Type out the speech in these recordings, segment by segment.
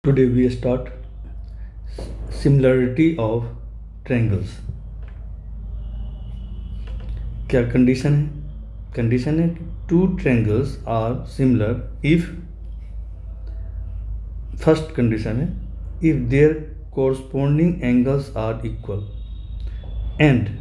Today we start similarity of triangles. क्या condition है? Condition है कि two triangles are similar if first condition है if their corresponding angles are equal, and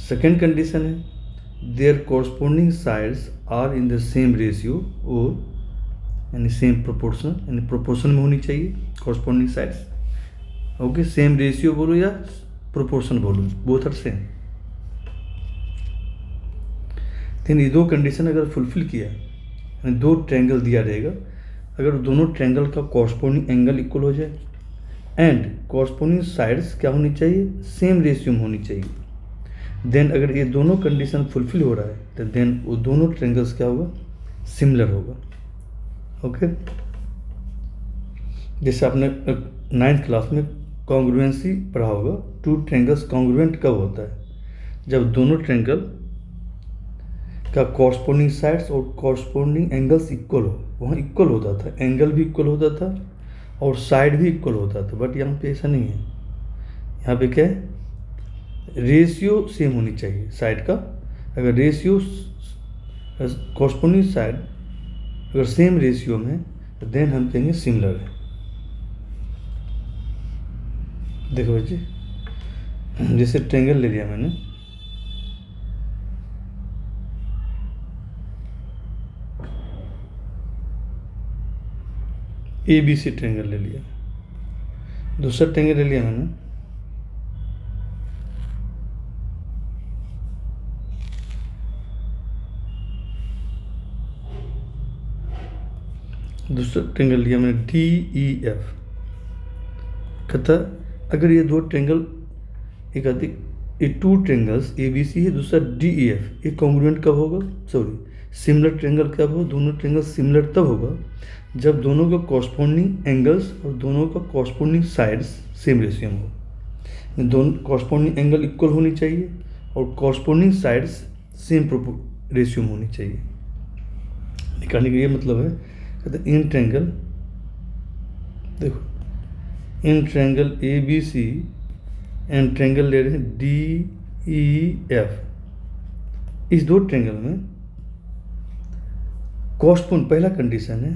second condition है their corresponding sides are in the same ratio or यानी same proportion, यानी proportion में होनी चाहिए corresponding sides. Okay, same ratio बोलो या proportion बोलो, बोथ आर सेम. लेकिन ये दो कंडीशन अगर फुलफिल किया, यानी दो ट्रायंगल दिया रहेगा, अगर दोनों ट्रायंगल का कॉरस्पॉन्डिंग एंगल इक्वल हो जाए एंड कॉरस्पॉन्डिंग साइड्स क्या होनी चाहिए, सेम रेशियो में होनी चाहिए, देन अगर ये दोनों कंडीशन फुलफिल हो रहा है तो देन वो दोनों ट्रायंगल्स क्या होगा, सिमिलर होगा. ओके, जैसे आपने 9th क्लास में कॉन्ग्रुएंसी पढ़ा होगा. टू ट्रायंगल्स कॉन्ग्रुएंट कब होता है, जब दोनों ट्रायंगल का कॉरस्पॉन्डिंग साइड्स और कॉरस्पॉन्डिंग एंगल्स इक्वल हो. वहाँ इक्वल होता था, एंगल भी इक्वल होता था और साइड भी इक्वल होता था, बट यहाँ पे ऐसा नहीं है. यहाँ पे क्या है, रेशियो सेम होनी चाहिए साइड का. अगर रेशियो कॉरस्पॉन्डिंग साइड अगर सेम रेशियो में तो देन हम कहेंगे सिमिलर है. देखो बच्चे, जैसे ट्रायंगल ले लिया मैंने, ABC ट्रायंगल ले लिया. दूसरा ट्रायंगल ले लिया मैंने लिया मैंने DEF. कहता अगर ये दो ट्रायंगल, एक अधिक, ये टू ट्रायंगल्स ABC है, दूसरा DEF, ये कॉन्ग्रुएंट कब होगा, सॉरी सिमिलर ट्रायंगल कब हो, दोनों ट्रायंगल सिमिलर तब होगा जब दोनों का कॉरस्पॉन्डिंग एंगल्स और दोनों का कॉरस्पॉन्डिंग साइड्स सेम रेशियो में हो. दोनों कॉरस्पॉन्डिंग एंगल इक्वल होनी चाहिए और कॉरस्पॉन्डिंग साइड्स सेम रेशियो में होनी चाहिए. निकालने का ये मतलब है, कहते इन ट्रायंगल, देखो in triangle ABC and triangle ले रहे हैं DEF. इस दो ट्रायंगल में कॉरस्पॉन्ड, पहला कंडीशन है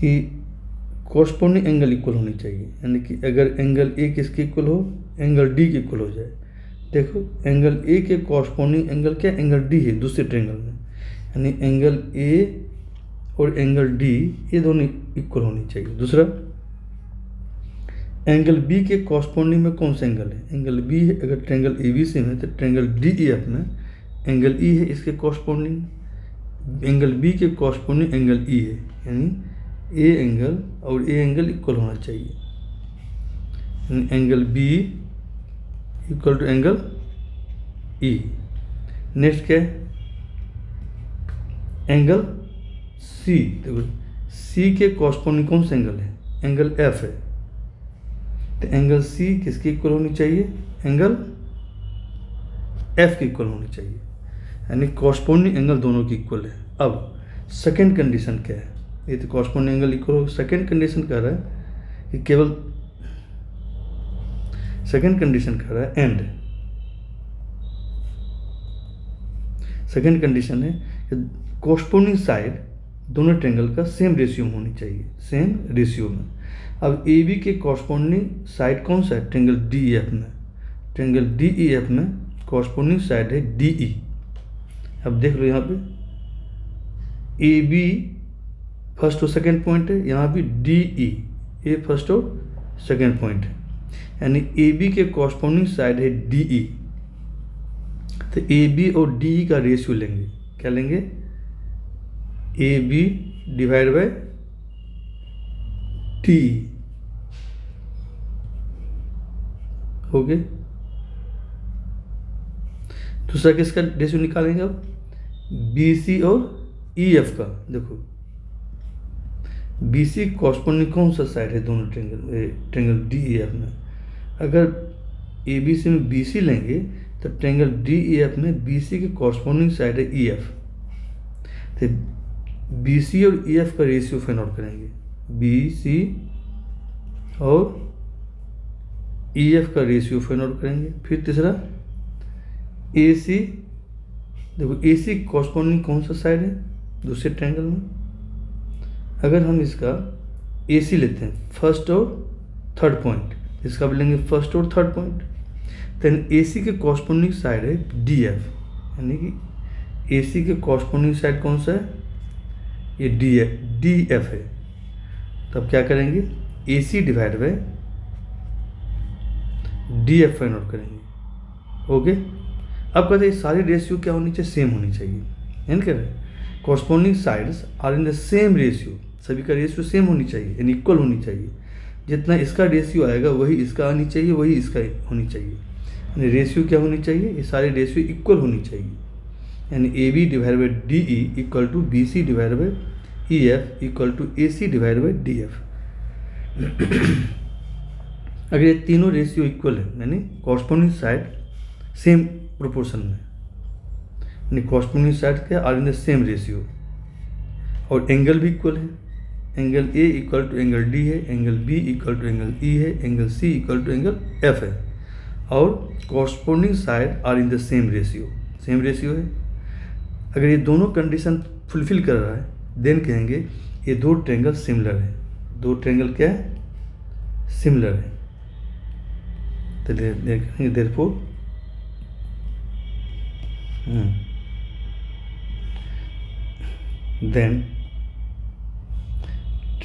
कि कॉरस्पॉन्डिंग एंगल इक्वल होनी चाहिए, यानी कि अगर एंगल A किसके इक्वल हो, एंगल D के इक्वल हो जाए. देखो एंगल A के कॉरस्पॉन्डिंग एंगल क्या, एंगल D है दूसरे ट्रायंगल में, यानी एंगल A और एंगल D ये दोनों इक्वल होनी चाहिए. दूसरा, एंगल B के कॉरस्पॉन्डिंग में कौन सा एंगल है, एंगल B है. अगर ट्रायंगल ABC में तो ट्रायंगल DEF में एंगल E है, इसके कॉरस्पॉन्डिंग एंगल B के कॉरस्पॉन्डिंग एंगल E है, यानी A एंगल और A एंगल इक्वल होना चाहिए. Angle B equal to angle E. Next क्या है, एंगल C. देखो C के कॉरस्पॉन्डिंग कौन सा एंगल है, एंगल F है, तो एंगल C किसके इक्वल होनी चाहिए, एंगल F के इक्वल होनी चाहिए, यानी कॉरस्पॉन्डिंग एंगल दोनों की इक्वल है. अब सेकेंड कंडीशन क्या है, ये तो कॉरस्पॉन्डिंग एंगल इक्वल हो. सेकेंड कंडीशन कह रहा है कि केवल, सेकेंड कंडीशन कह रहा है एंड, सेकेंड कंडीशन है कि कॉरस्पॉन्डिंग साइड दोनों ट्रायंगल का सेम रेशियो में होनी चाहिए, सेम रेशियो में. अब AB के कॉरस्पॉन्डिंग साइड कौन सा है, ट्रायंगल DEF में. ट्रायंगल DEF में कॉरस्पॉन्डिंग साइड है DE. अब देख लो यहाँ पे AB फर्स्ट और सेकेंड पॉइंट है, यहाँ भी DE ये फर्स्ट और सेकेंड पॉइंट है, यानी AB के कॉरस्पॉन्डिंग साइड है DE. तो AB और DE का रेशियो लेंगे, क्या लेंगे, AB डिवाइड बाय DE. हो गए. दूसरा किसका रेशियो निकालेंगे, अब BC और EF का. देखो BC कॉरस्पॉन्डिंग कौन सा साइड है दोनों ट्रायंगल DEF में. अगर ABC में BC लेंगे तो ट्रायंगल DEF में BC के कॉरस्पॉन्डिंग साइड है EF. तो बी सी और ई एफ का रेशियो फाइंड आउट करेंगे, बी सी और ई एफ का रेशियो फाइंड आउट करेंगे। फिर तीसरा ए सी, देखो ए सी कॉरस्पॉन्डिंग कौन सा साइड है दूसरे ट्रायंगल में। अगर हम इसका ए सी लेते हैं फर्स्ट और थर्ड पॉइंट, इसका भी लेंगे फर्स्ट और थर्ड पॉइंट, देन ए सी के कॉरस्पॉन्डिंग साइड है डी एफ, यानी कि ए सी के कॉरस्पॉन्डिंग साइड कौन सा है, ये डी एफ है। तब क्या करेंगे, A C divide by D F find out करेंगे। ओके, अब कहते हैं सारी रेशियो क्या होनी चाहिए, सेम होनी चाहिए, है ना। कह रहे corresponding sides are in the same ratio, सभी का रेशियो सेम होनी चाहिए, यानी इक्वल होनी चाहिए। जितना इसका रेशियो आएगा वही इसका आनी चाहिए, वही इसका होनी चाहिए, यानी रेशियो क्या होनी चाहिए, ये सारे रेशियो इक्वल होनी चाहिए। यानी A B divide by D E equal to B C divide by E F equal to A C divide by D F. अगर ये तीनों रेशियो इक्वल है, यानी कॉरस्पॉन्डिंग साइड सेम प्रोपोर्शन में, यानी कॉरस्पॉन्डिंग साइड क्या are in the same ratio, और angle भी इक्वल है, angle A equal to angle D है, angle B equal to angle E है, angle C equal to angle F है, और corresponding side are in the same ratio, same ratio है। अगर ये दोनों कंडीशन फुलफिल कर रहा है देन कहेंगे ये दो ट्रायंगल सिमिलर है, दो ट्रायंगल क्या है, सिमिलर है। तो देखेंगे therefore then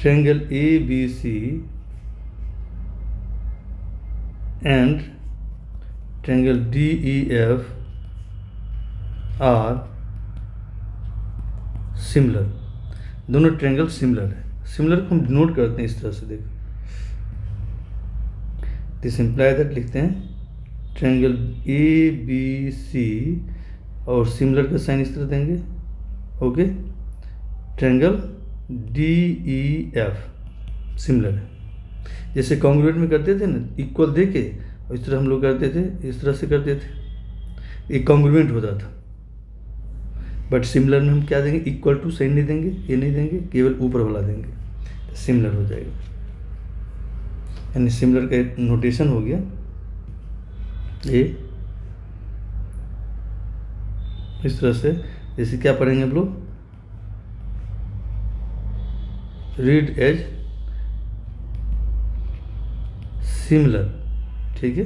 triangle ABC and triangle DEF are similar, दोनों ट्रायंगल सिमिलर है। सिमिलर को हम डिनोट करते हैं इस तरह से, देखो दिस इम्प्लाई दैट लिखते हैं ट्रायंगल ABC और सिमिलर का साइन इस तरह देंगे। ओके, ट्रायंगल DEF सिमिलर है, जैसे कॉन्ग्रुएंट में करते थे ना, इक्वल दे के, और इस तरह हम लोग करते थे, इस तरह से करते थे, ये कॉन्ग्रुएंट होता था। बट सिमिलर में हम क्या देंगे, इक्वल टू साइन नहीं देंगे, ये नहीं देंगे, केवल ऊपर वाला देंगे, तो सिमिलर हो जाएगा। यानी सिमिलर का नोटेशन हो गया ये इस तरह से। जैसे क्या पढ़ेंगे हम लोग, रीड एज सिमिलर, ठीक है,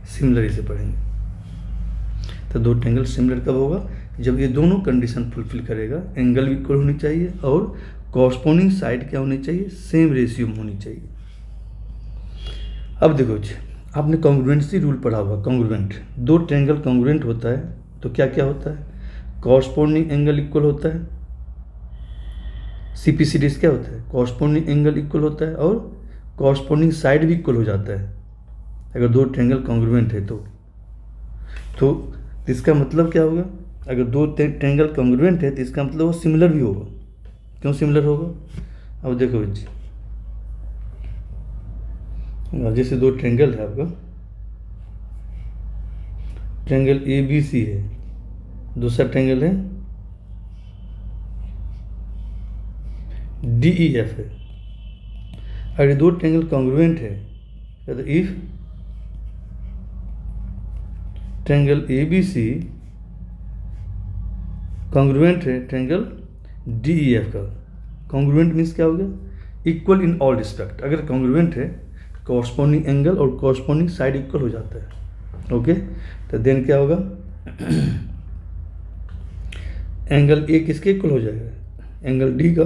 सिमिलर इसे पढ़ेंगे। तो दो ट्रायंगल सिमिलर कब होगा, जब ये दोनों कंडीशन फुलफिल करेगा, एंगल भी इक्वल होनी चाहिए और कॉरस्पॉन्डिंग साइड क्या होनी चाहिए, सेम रेशियो में होनी चाहिए। अब देखो जी, आपने कॉन्ग्रुएंसी रूल पढ़ा हुआ, कॉन्ग्रुएंट, दो ट्रायंगल कॉन्ग्रुएंट होता है तो क्या क्या होता है, कॉरस्पॉन्डिंग एंगल इक्वल होता है, CPCD क्या होता है, कॉरस्पॉन्डिंग एंगल इक्वल होता है, और कॉरस्पॉन्डिंग साइड भी इक्वल हो जाता है अगर दो ट्रायंगल कॉन्ग्रुएंट है तो इसका मतलब क्या होगा, अगर दो ट्रायंगल कॉन्ग्रुएंट है तो इसका मतलब वो सिमिलर भी होगा। क्यों सिमिलर होगा, अब देखो बच्चे, जैसे दो ट्रायंगल है आपका, ट्रायंगल ABC है, दूसरा ट्रायंगल है DEF है। अगर दो ट्रायंगल कॉन्ग्रुएंट है तो इफ ट्रायंगल ABC कॉन्ग्रुएंट है ट्रायंगल DEF का, कॉन्ग्रुएंट मीन्स क्या हो गया, इक्वल इन ऑल रिस्पेक्ट। अगर कॉन्ग्रुएंट है कॉरस्पॉन्डिंग एंगल और कॉरस्पॉन्डिंग साइड इक्वल हो जाता है। ओके, तो देन क्या होगा, एंगल A किसके इक्वल हो जाएगा, एंगल D का,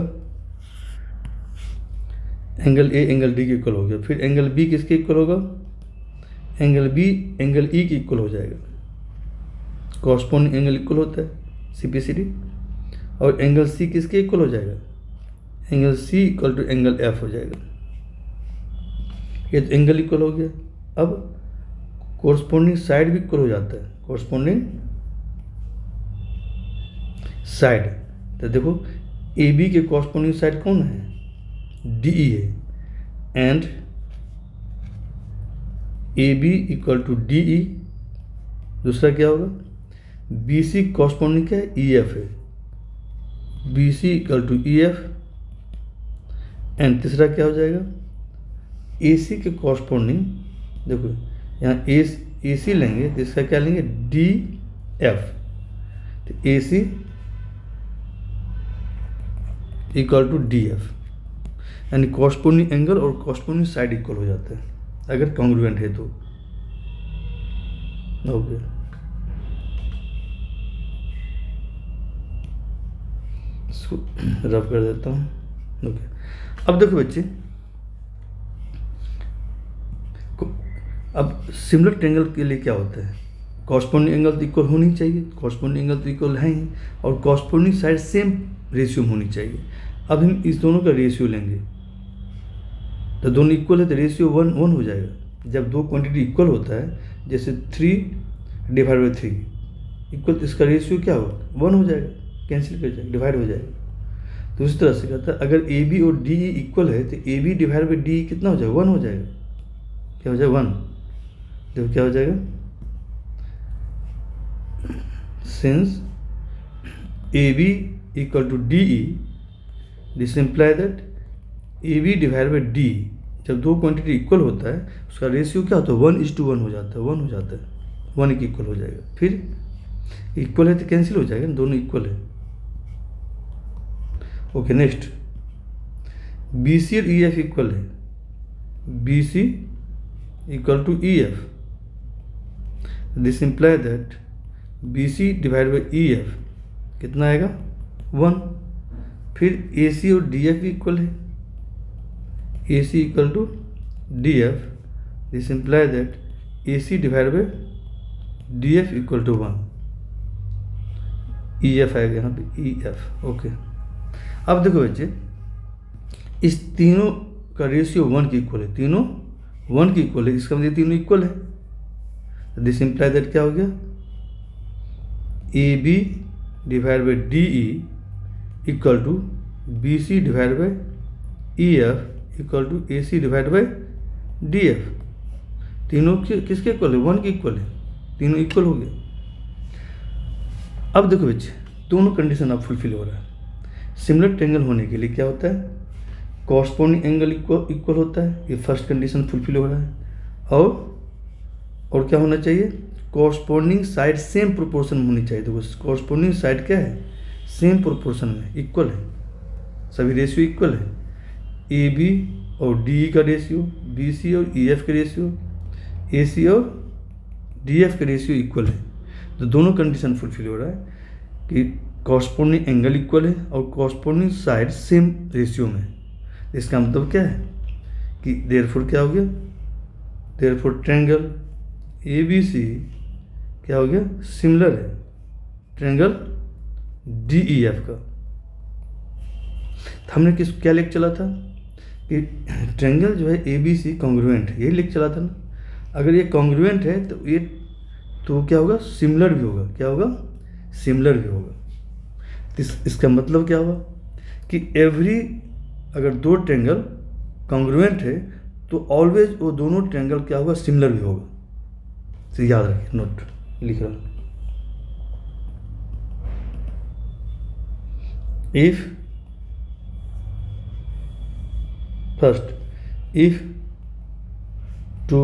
एंगल A एंगल D के इक्वल हो गया। फिर एंगल B किसके इक्वल होगा, एंगल B एंगल E के इक्वल हो जाएगा, कॉरस्पॉन्डिंग एंगल इक्वल होता है CPCD। और एंगल C किसके इक्वल हो जाएगा, angle C equal to angle F हो जाएगा। ये तो एंगल इक्वल हो गया। अब कॉरस्पॉन्डिंग साइड भी इक्वल हो जाता है, कॉरस्पॉन्डिंग साइड। तो देखो AB के कॉरस्पॉन्डिंग साइड कौन है, DE है, and AB equal to DE। दूसरा क्या होगा, BC कॉरस्पॉन्डिंग क्या है, EF है, B C equal to E F, and तीसरा क्या हो जाएगा, ए सी के कॉरस्पॉन्डिंग, देखो यहाँ ए सी लेंगे तो इसका क्या लेंगे, डी एफ, तो ए C equal to D F, यानी कॉरस्पॉन्डिंग एंगल और कॉरस्पॉन्डिंग साइड इक्वल हो जाते हैं अगर कॉन्ग्रुएंट है तो। ओके, इसको रब कर देता हूँ। ओके, अब देखो बच्चे, अब सिमिलर ट्रायंगल के लिए क्या होता है, कॉरस्पॉन्डिंग एंगल तो इक्वल होनी चाहिए, कॉरस्पॉन्डिंग एंगल तो इक्वल है ही, और कॉरस्पॉन्डिंग साइड सेम रेशियो में होनी चाहिए। अब हम इस दोनों का रेशियो लेंगे, तो दोनों इक्वल है तो रेशियो 1:1 हो जाएगा। जब दो क्वांटिटी इक्वल होता है, जैसे 3/3 इक्वल, तो इसका रेशियो क्या होगा, 1 हो जाएगा, कैंसिल कर जाएगा, डिवाइड हो जाएगा। तो इस तरह से कहता है अगर ए बी और डी इक्वल है तो A B divide by D कितना हो जाएगा, 1 हो जाएगा। क्या हो जाएगा, 1। देखो क्या हो जाएगा, since A B equal to D E, this imply that A B divide by D, जब दो क्वांटिटी इक्वल होता है उसका रेशियो क्या होता है, 1:1 हो जाता है, 1 हो जाता है, 1 की इक्वल हो जाएगा। फिर इक्वल है तो कैंसिल हो जाएगा, दोनों इक्वल है। ओके, नेक्स्ट, बी सी और ई एफ इक्वल है, B C equal to E F, this imply that B C divide by E F कितना आएगा, 1। फिर ए सी और डी एफ भी इक्वल है, A C equal to D F, this imply that A C divide by D F equal to 1, E F आएगा यहाँ पे, E F. Okay, अब देखो बच्चे, इस तीनों का रेशियो 1 की इक्वल है, तीनों 1 की इक्वल है, इसका मतलब तीनों इक्वल है, तो दिस इम्प्लाई दैट क्या हो गया, A B divide by D E equal to B C divide by E F equal to A C divide by D F. तीनों किसके इक्वल है, 1 के इक्वल है, तीनों इक्वल हो गए। अब देखो बच्चे, दोनों कंडीशन अब फुलफिल हो रहा है। सिमिलर ट्रायंगल होने के लिए क्या होता है, कॉरस्पॉन्डिंग एंगल इक्वल होता है, ये फर्स्ट कंडीशन फुलफिल हो रहा है। और क्या होना चाहिए, कॉरस्पॉन्डिंग साइड सेम प्रोपोर्शन में होनी चाहिए। देखो कॉरस्पॉन्डिंग साइड क्या है, सेम प्रोपोर्शन में इक्वल है, सभी रेशियो इक्वल है, ए बी और डी का रेशियो, बी सी और ई एफ का रेशियो, ए सी और डी एफ का रेशियो इक्वल है। तो दोनों कंडीशन फुलफिल हो रहा है कि कॉरस्पॉन्डिंग एंगल इक्वल है और कॉरस्पॉन्डिंग साइड सेम रेशियो में। इसका मतलब क्या है कि देयरफॉर क्या हो गया, therefore triangle A B C क्या हो गया, सिमिलर है ट्रायंगल डी ई एफ का। हमने क्या लेक चला था कि ट्रायंगल जो है ए बी सी कॉन्ग्रुएंट है, यही लेक चला था ना। अगर ये कॉन्ग्रुएंट है तो ये तो क्या होगा, सिमिलर भी होगा, क्या होगा, सिमिलर भी होगा। इसका मतलब क्या हुआ कि अगर दो ट्रायंगल कॉन्ग्रुएंट है तो ऑलवेज वो दोनों ट्रायंगल क्या होगा, सिमिलर भी होगा। तो याद रखिए, नोट लिख रहा हूँ, if first if two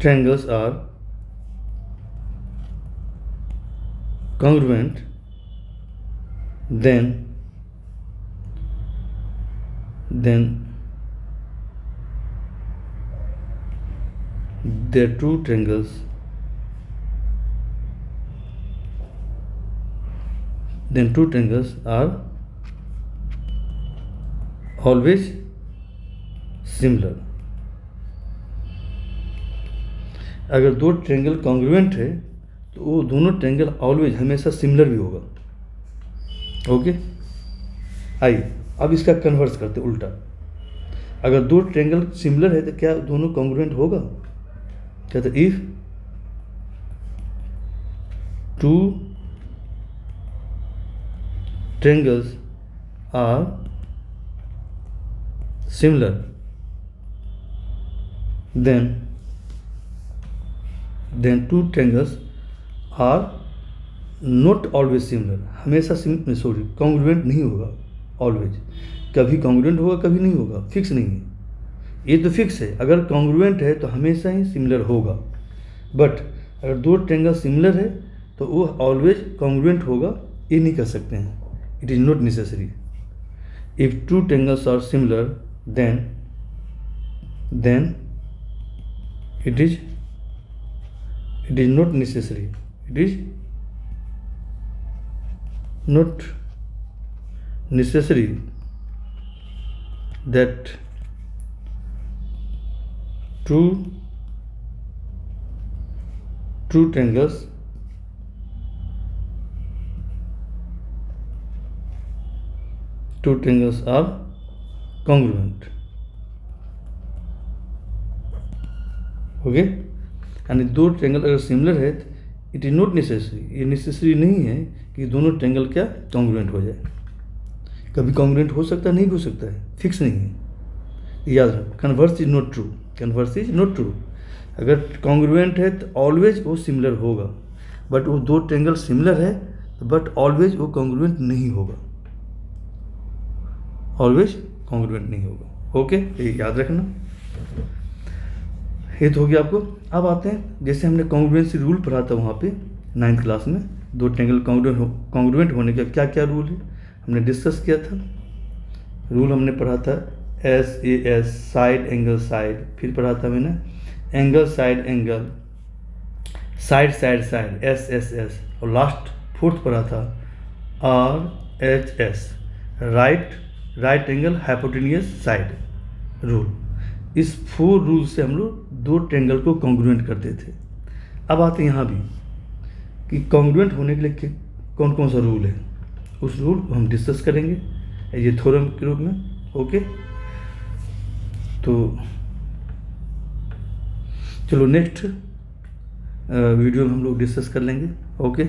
triangles are congruent, then their two triangles are always similar। अगर दो ट्रायंगल कॉन्ग्रुएंट है तो वो दोनों ट्रायंगल ऑलवेज हमेशा सिमिलर भी होगा। ओके, आइए अब इसका कन्वर्स करते उल्टा। अगर दो ट्रायंगल सिमिलर है तो क्या दोनों कॉन्ग्रुएंट होगा, कहते if two triangles are similar then two triangles are not always similar, हमेशा सॉरी कॉन्ग्रुएंट नहीं होगा ऑलवेज, कभी कॉन्ग्रुएंट होगा कभी नहीं होगा, फिक्स नहीं है। ये तो फिक्स है, अगर कॉन्ग्रुएंट है तो हमेशा ही सिमिलर होगा। बट अगर दो ट्रेंगल सिमिलर है तो वो ऑलवेज कॉन्ग्रुएंट होगा, ये नहीं कह सकते हैं। It is not necessary. If two triangles are similar then it is not necessary, it is not necessary that two triangles are congruent. Okay, यानी दो ट्रेंगल अगर सिमिलर है तो इट इज़ नॉट नेसेसरी, ये नेसेसरी नहीं है कि दोनों ट्रेंगल क्या कॉन्ग्रुएंट हो जाए। कभी कॉन्ग्रुएंट हो सकता है, नहीं हो सकता है, फिक्स नहीं है। याद रखो, converse is not true, converse is not true. अगर कॉन्ग्रुएंट है तो ऑलवेज वो सिमिलर होगा, बट वो दो ट्रेंगल सिमिलर है बट ऑलवेज वो कॉन्ग्रुएंट नहीं होगा, ऑलवेज कॉन्ग्रुएंट नहीं होगा। ओके, ये याद रखना। ये तो हो गया आपको। अब आते हैं, जैसे हमने कॉन्ग्रुएंसी रूल पढ़ा था वहाँ पे 9th क्लास में, दो ट्रेंगल कॉन्ग्रुएंट होने का क्या क्या रूल है हमने डिस्कस किया था। रूल हमने पढ़ा था SAS साइड एंगल साइड, फिर पढ़ा था मैंने angle side angle, side side side SSS, और लास्ट फोर्थ पढ़ा था RHS right angle hypotenuse side rule. इस 4 रूल से हम लोग दो ट्रेंगल को कॉन्ग्रुएंट करते थे। अब आते हैं यहाँ भी कि कॉन्ग्रुएंट होने के लिए कौन कौन सा रूल है, उस रूल को हम डिस्कस करेंगे ये थ्योरम के रूप में। ओके, तो चलो नेक्स्ट वीडियो में हम लोग डिस्कस कर लेंगे। ओके।